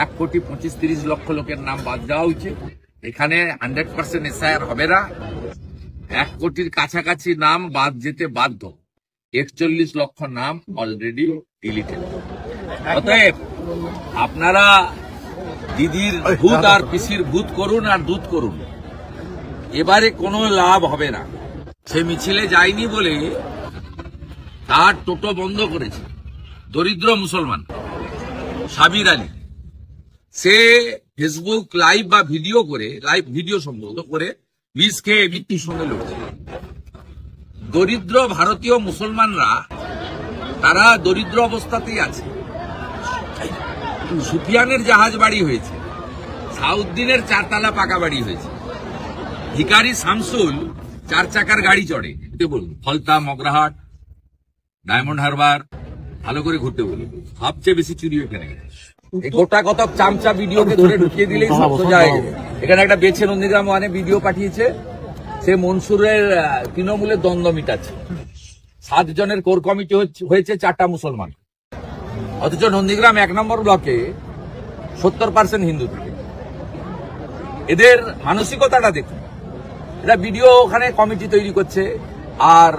1,25,30,00,000 লোকের নাম বাদ দেওয়া উচিত। এখানে 100% এসআইআর হবে না। 1 কোটির কাছাকাছি নাম বাদ যেতে বাধ্য। 41 লক্ষ নাম অলরেডি ডিলিটেড। অতএব আপনারা দিদির ভূত আর পিসির ভূত করুন আর দুধ করুন, এবারে কোনো লাভ হবে না। সে মিছিলে যায়নি বলে তার টোটো বন্ধ করেছে দরিদ্র মুসলমান সাবির আলী। সে ফেসবুক লাইভ বা ভিডিও করে, লাইভ ভিডিও সম্ভবত করে বিষ খেয়ে মৃত্যুর সঙ্গে লড়ছে। দরিদ্র ভারতীয় মুসলমানরা তারা দরিদ্র অবস্থাতেই আছে। সুফিয়ানের জাহাজ বাড়ি হয়েছে, সাউদ্দিনের 4 তালা পাকা বাড়ি হয়েছে, ভিকারি শামসুল 4 চাকার গাড়ি চড়ে। বলুন, ফলতা, মগরাহাট, ডায়মন্ড হারবার ভালো করে ঘুরতে বলুন। সবচেয়ে বেশি চুরি এখানে। এই গোটা কতক চামচা ভিডিওকে ধরে ঢুকিয়ে দিলেই সব সোজা হয়ে যাবে। এখানে একটা বেছে নন্দীগ্রাম ওয়ানে ভিডিও পাঠিয়েছে, সে মনসুরের তৃণমূলের দ্বন্দ্ব মিটাচ্ছে। 7 জনের কোর কমিটি হয়েছে, 4টা মুসলমান, অথচ নন্দীগ্রাম 1 নম্বর ব্লকে 70% হিন্দু থাকে। এদের মানসিকতাটা দেখুন। এরা ভিডিও ওখানে কমিটি তৈরি করছে আর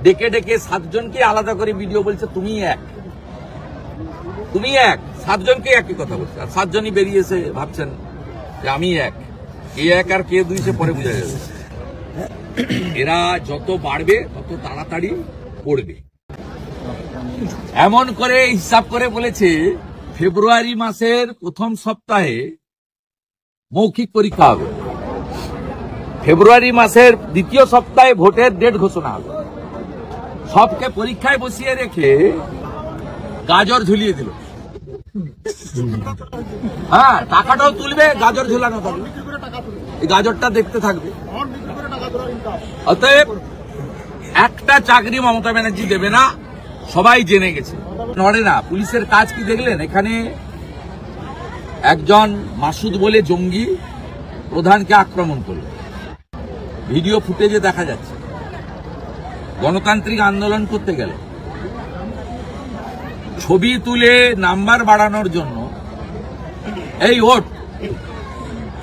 ডেকে ডেকে 7 জনকে আলাদা করে ভিডিও বলছে তুমি এক, তুমি এক। 7 জনকে একই কথা বলছে, আর 7 জনই বেরিয়েছে ভাবছেন যে আমি এক। কে এক আর কে দুই সে পরে বোঝা যাবে। এরা যত বাড়বে তত তাড়াতাড়ি পড়বে। এমন করে হিসাব করে বলেছে ফেব্রুয়ারি মাসের প্রথম সপ্তাহে মৌখিক পরীক্ষা হবে, ফেব্রুয়ারি মাসের দ্বিতীয় সপ্তাহে ভোটের ডেট ঘোষণা হবে। সবকে পরীক্ষায় বসিয়ে রেখে গাজর ঝুলিয়ে দিল। হ্যাঁ, টাকাটাও তুলবে, গাজর ঝুলানো থাকবে, এই গাজরটা দেখতে থাকবে। অতএব একটা চাকরি মমতা ব্যানার্জি দেবে না, সবাই জেনে গেছে। নড়ে না। পুলিশের কাজ কি দেখলেন? এখানে একজন মাসুদ বলে জঙ্গি প্রধানকে আক্রমণ করল, ভিডিও ফুটেজে দেখা যাচ্ছে। গণতান্ত্রিক আন্দোলন করতে গেল, ছবি তুলে নাম্বার বাড়ানোর জন্য এই ওট।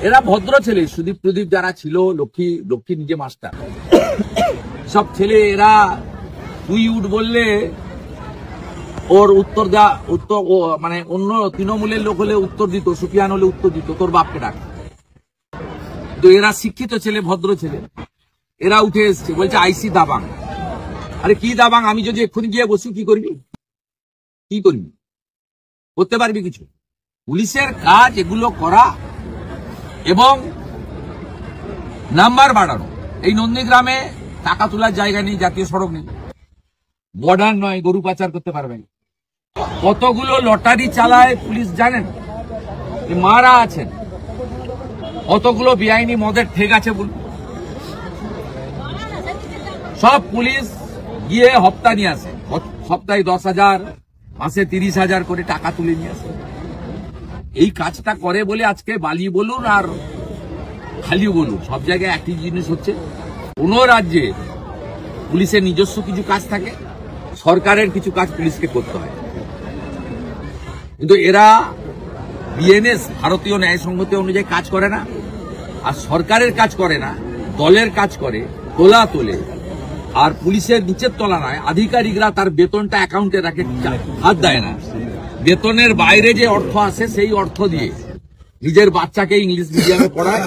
এরা ভদ্র ছেলে, সুদীপ প্রদীপ যারা ছিল, লক্ষ্মী নিজে মাস্টার, সব ছেলে এরা তুই উঠ বললে ওর উত্তর মানে অন্য তৃণমূলের লোক হলে উত্তর দিত, সুফিয়ান হলে উত্তর দিত তোর বাপকে ডাক। তো এরা শিক্ষিত ছেলে, ভদ্র ছেলে, এরা উঠে এসছে, বলছে আইসি দাবাং। আরে কি দাবাং? আমি যদি এক্ষুনি গিয়ে বসি কি করবি? কি করবি? করতে পারবি কিছু? পুলিশের কাজ এগুলো করা এবং নাম্বার বাড়ানো। এই নন্দীগ্রামে টাকা তোলার জায়গা নেই, জাতীয় সড়ক নেই, বর্ডার নয়, গরু পাচার করতে পারবেন। কতগুলো লটারি চালায় পুলিশ জানেন? মারা আছেন। কতগুলো বেআইনি মদের ঠেক আছে বলুন। সব পুলিশ গিয়ে হপ্তা নিয়ে আসে, সপ্তাহে 10,000, মাসে 30,000 করে টাকা তুলে নিয়ে আসে। এই কাজটা করে বলে আজকে বালি বলুন আর খালি বলুন, সব জায়গায় একই জিনিস হচ্ছে। কোন রাজ্যে পুলিশের নিজস্ব কিছু কাজ থাকে, সরকারের কিছু কাজ পুলিশকে করতে হয়। কিন্তু এরা বিএনএস, ভারতীয় ন্যায় সংহিতা অনুযায়ী কাজ করে না, আর সরকারের কাজ করে না, দলের কাজ করে, তোলা তোলে। আর পুলিশের নিচের তলা নয়, আধিকারিকরা তার বেতনটা অ্যাকাউন্টে রাখে, হাত দেয় না। বেতনের বাইরে যে অর্থ আসে সেই অর্থ দিয়ে নিজের বাচ্চাকে ইংলিশ মিডিয়ামে পড়ায়।